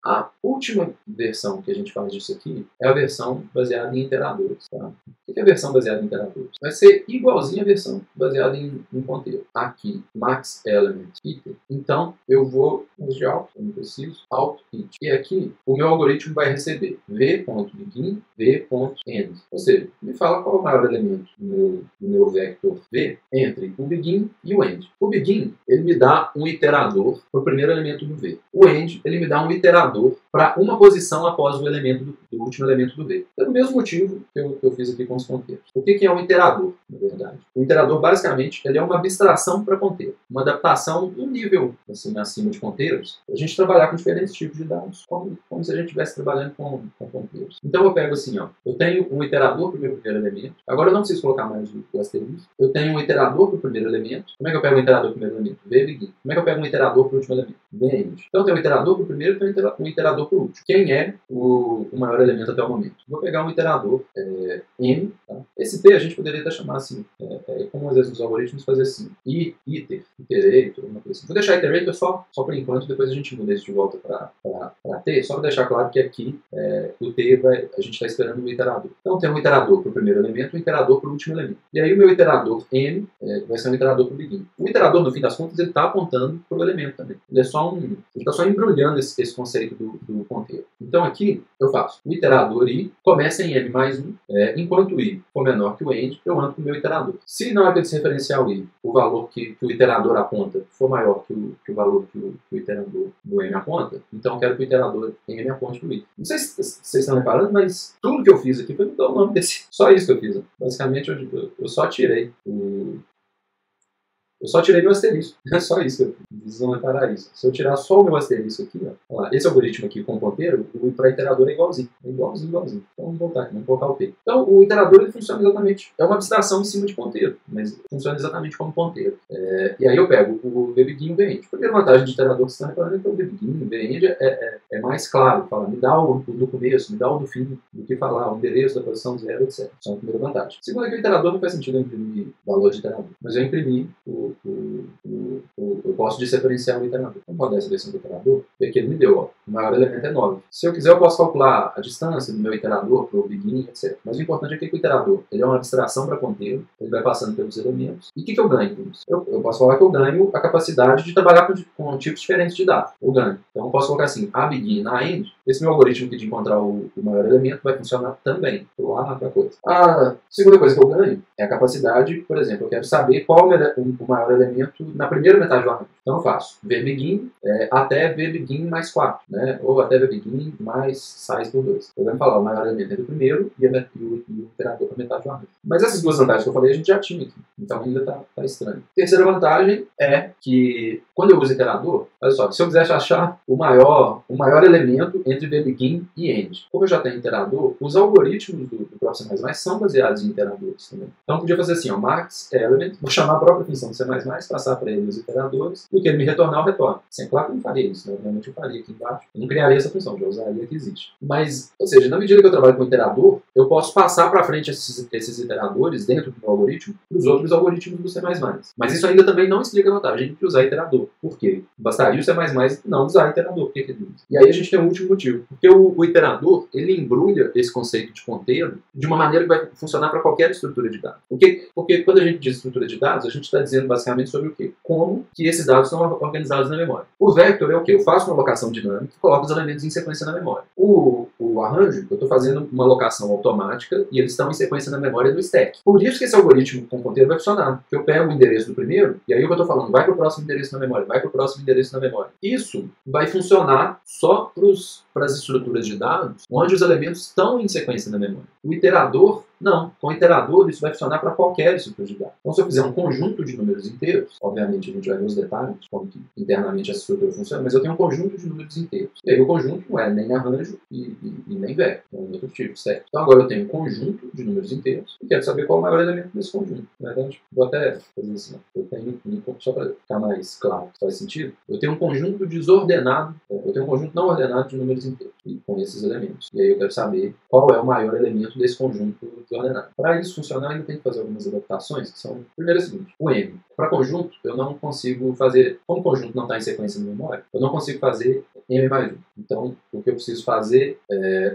A última versão que a gente faz disso aqui é a versão baseada em iteradores. Tá? O que é a versão baseada em iteradores? Vai ser igualzinha a versão baseada em ponteiro. Aqui, max element iter. Então, eu vou de alt, eu não preciso, alt iter. E aqui, o meu algoritmo vai receber v.begin, v.end. Ou seja, me fala qual é o maior elemento do meu vector v entre o begin e o end. O begin, ele me dá um iterador para o primeiro elemento do v. O end, ele me dá um iterador para uma posição após o elemento do último elemento do v. Pelo mesmo motivo que eu fiz aqui com os ponteiros. O que é um iterador, na verdade? O iterador, basicamente, ele é uma abstração para ponteiro. Uma adaptação um nível assim, acima de ponteiros, para a gente trabalhar com diferentes tipos de dados, como se a gente estivesse trabalhando com ponteiros. Então eu pego assim, ó, eu tenho um iterador para o meu primeiro elemento. Agora eu não preciso colocar mais o asterisco. Eu tenho um iterador para o primeiro elemento. Como é que eu pego um iterador para o primeiro elemento? V begin. Como é que eu pego um iterador para o último elemento? V end. Então eu tenho um iterador para o primeiro e tenho um iterador para o último. Quem é o maior elemento até o momento? Vou pegar um iterador M. Tá? Esse T a gente poderia até chamar assim, como às vezes os algoritmos fazem assim, iterator, uma coisa assim. Vou deixar iterator só por enquanto, depois a gente muda isso de volta para T, só para deixar claro que aqui o T a gente está esperando um iterador. Então tem um iterador para o primeiro elemento e um iterador para o último elemento. E aí o meu iterador M vai ser um iterador para o begin. O iterador, no fim das contas, ele está apontando para o elemento também. Ele está só embrulhando esse conceito do ponteiro. Então aqui eu faço o iterador I começa em M mais 1, enquanto o I for menor que o end, eu ando com o meu iterador. Se na hora desse referencial I, o valor que o iterador aponta for maior que o valor que o iterador do M aponta, então eu quero que o iterador M aponte para o I. Não sei se vocês estão reparando, mas tudo que eu fiz aqui foi mudar o nome desse. Só isso que eu fiz. Basicamente, eu só tirei meu asterisco. É só isso que eu fiz. Vocês vão reparar isso. Se eu tirar só o meu asterisco aqui, ó, esse algoritmo aqui com ponteiro, o I para iterador é igualzinho. É igualzinho. Então vamos voltar aqui, vamos colocar o P. Então o iterador ele funciona exatamente. É uma abstração em cima de ponteiro, mas funciona exatamente como ponteiro. E aí eu pego o VBegin e o VEnd. A primeira vantagem de iterador que você está reparando é que o VBegin e o VEnd é mais claro. Fala, me dá o do começo, me dá o do fim, do que falar, o endereço da posição 0, etc. Isso é a primeira vantagem. Segunda é que o iterador não faz sentido eu imprimir valor de iterador. Mas eu imprimi eu posso diferenciar o iterador. Vamos rodar essa versão do iterador, ver que ele me deu, ó, o maior elemento é 9. Se eu quiser, eu posso calcular a distância do meu iterador para o begin, etc. Mas o importante é que o iterador ele é uma abstração para ponteiro, ele vai passando pelos elementos. E o que eu ganho com isso? Eu posso falar que eu ganho a capacidade de trabalhar com tipos diferentes de dados. Eu ganho. Então eu posso colocar assim, a begin, a end. Esse meu algoritmo aqui de encontrar o maior elemento vai funcionar também, para a coisa. A segunda coisa que eu ganho é a capacidade, por exemplo, eu quero saber qual o maior elemento na primeira metade do arranjo. Então eu faço VBegin até VBegin mais 4, né? Ou até VBegin mais size por 2. Eu vou falar o maior elemento é do primeiro e o iterador para metade do arranjo. Mas essas duas vantagens que eu falei a gente já tinha aqui. Então ainda está estranho. Terceira vantagem é que quando eu uso iterador, olha só, se eu quisesse achar o maior elemento entre VBegin e end, como eu já tenho iterador, os algoritmos do próprio C++ são baseados em iteradores também. Então eu podia fazer assim, ó, max element, vou chamar a própria função do C++, passar para ele os iteradores, e o que ele me retornar, eu retorno. Assim, é claro que eu não faria isso, né? Obviamente eu faria aqui embaixo. Eu não criaria essa função, já usaria a que existe. Mas, ou seja, na medida que eu trabalho com iterador, eu posso passar para frente esses iteradores dentro do meu algoritmo para os outros algoritmos do C++. Mas isso ainda também não explica a vantagem de usar iterador. Por quê? Bastaria o C++ não usar iterador. Por que ele usa? E aí a gente tem um último motivo. Porque o iterador, ele embrulha esse conceito de ponteiro de uma maneira que vai funcionar para qualquer estrutura de dados. Porque quando a gente diz estrutura de dados, a gente está dizendo basicamente sobre o quê? Como que esses dados são organizados na memória. O vector é o quê? Eu faço uma alocação dinâmica e coloco os elementos em sequência na memória. O arranjo, eu estou fazendo uma alocação automática e eles estão em sequência na memória do stack. Por isso que esse algoritmo com ponteiro vai funcionar. Eu pego o endereço do primeiro e aí o que eu estou falando, vai para o próximo endereço na memória, vai para o próximo endereço na memória. Isso vai funcionar só para as estruturas de dados onde os elementos estão em sequência na memória. O iterador, não. Com o iterador, isso vai funcionar para qualquer estrutura de dados. Então, se eu fizer um conjunto de números inteiros, obviamente a gente vai ver os detalhes, como que internamente essa estrutura funciona, mas eu tenho um conjunto de números inteiros. E aí o conjunto não é nem arranjo e nem vector, é um outro tipo, certo? Então agora eu tenho um conjunto de números inteiros e quero saber qual é o maior elemento desse conjunto. Na verdade, vou até fazer assim, eu tenho, só para ficar mais claro, faz sentido, eu tenho um conjunto desordenado, eu tenho um conjunto não ordenado de números inteiros. com esses elementos. E aí eu quero saber qual é o maior elemento desse conjunto desordenado. Para isso funcionar, ainda tem que fazer algumas adaptações, que são, primeiro é o seguinte, o M. Para conjunto, eu não consigo fazer, como o conjunto não está em sequência na memória, eu não consigo fazer M mais 1. Então, o que eu preciso fazer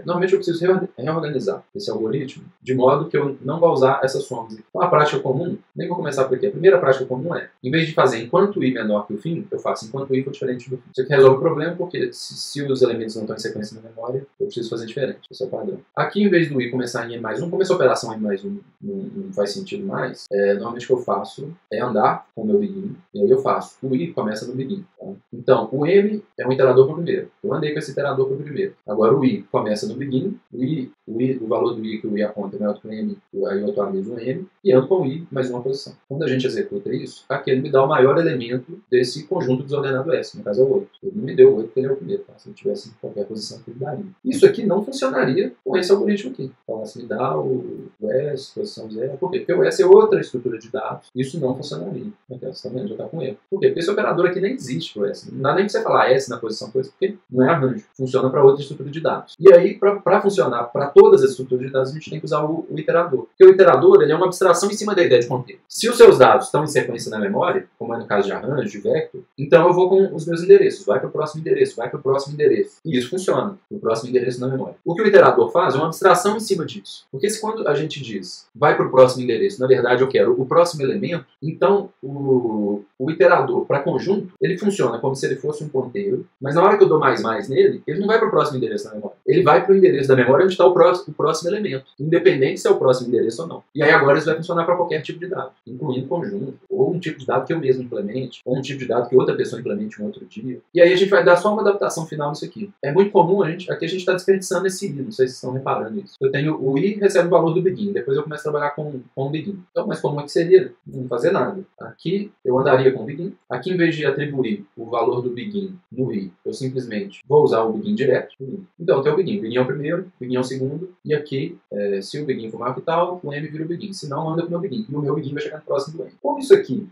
normalmente eu preciso reorganizar esse algoritmo de modo que eu não vou usar essas somas. Então, a prática comum, nem vou começar por aqui. A primeira prática comum é, em vez de fazer enquanto I menor que o fim, eu faço enquanto I for diferente do fim. Isso aqui resolve o problema porque se os elementos não estão em sequência na memória, eu preciso fazer diferente. Esse é o padrão. Aqui, em vez do I começar em M mais 1, como essa operação M mais 1 não faz sentido mais, normalmente o que eu faço é andar com o meu begin, e aí eu faço. O I começa no begin. Tá? Então, o M é um iterador para o primeiro. Eu andei com esse iterador para o primeiro. Agora o I começa no begin, o valor do I que o I aponta é maior do que o M, aí eu atualizo o M, e ando com o I mais uma posição. Quando a gente executa isso, aqui ele me dá o maior elemento desse conjunto desordenado S, no caso é o 8. Ele não me deu o 8 porque ele é o primeiro, tá? Se ele tivesse em qualquer posição que ele daria. Isso aqui não funcionaria com esse algoritmo aqui. Então, assim, me dá o S, posição 0. Por quê? Porque o S é outra estrutura de dados, isso não funcionaria. Então, você tá vendo? Já está com erro. Por quê? Porque esse operador aqui nem existe pro S. Não dá nem pra você falar S na posição coisa, porque não é arranjo. Funciona para outra estrutura de dados. E aí, para funcionar para todas as estruturas de dados, a gente tem que usar o iterador. Porque o iterador ele é uma abstração em cima da ideia de conteúdo. Se os seus dados estão em sequência na memória, como é no caso de arranjo, de vector, então eu vou com os meus endereços. Vai para o próximo endereço, vai para o próximo endereço. E isso funciona. O próximo endereço na memória. O que o iterador faz é uma abstração em cima disso. Porque se quando a gente diz vai para o próximo endereço, na verdade eu quero o próximo elemento, então o iterador para conjunto, ele funciona como se ele fosse um ponteiro, mas na hora que eu dou mais nele, ele não vai para o próximo endereço na memória. Ele vai para o endereço da memória onde está o próximo elemento, independente se é o próximo endereço ou não. E aí agora isso vai funcionar para qualquer tipo de dado, incluindo conjunto, ou um tipo de dado que eu mesmo implemente, ou um tipo de dado que outra pessoa implemente um outro dia. E aí a gente vai dar só uma adaptação final nisso aqui. É muito comum, aqui a gente está desperdiçando esse I, não sei se vocês estão reparando isso. Eu tenho o I recebe o valor do begin, depois eu começo a trabalhar com o begin. Então, mais comum que seria não fazer nada. Aqui eu andaria com o begin. Aqui, em vez de atribuir o valor do begin no I, eu simplesmente vou usar o begin direto. Então, eu tenho o begin. O begin é o primeiro, o begin é o segundo, e aqui, se o begin for maior que tal, o M vira o begin. Se não, anda com o meu begin. E o meu begin vai chegar no próximo do M. Como isso aqui?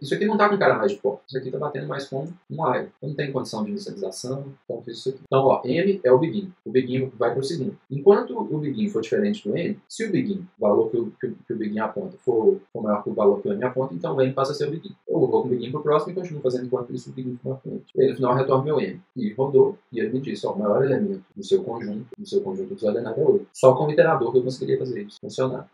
Isso aqui não está com cara mais de porta. Isso aqui está batendo mais com um while. Eu não tenho condição de inicialização, então eu fiz isso aqui. Então, ó, M é o begin. O begin vai para o segundo. Enquanto o begin for diferente do M, se o begin, o valor que o begin aponta, for maior que o valor que o M aponta, então o M passa a ser o begin. Eu vou com o begin para o próximo e continuo fazendo enquanto isso o begin for na frente. E aí, no final, eu retorno meu M. E rodou, e ele me disse, ó, o maior elemento do seu conjunto desordenado é 8. Só com o iterador que eu conseguiria fazer isso funcionar.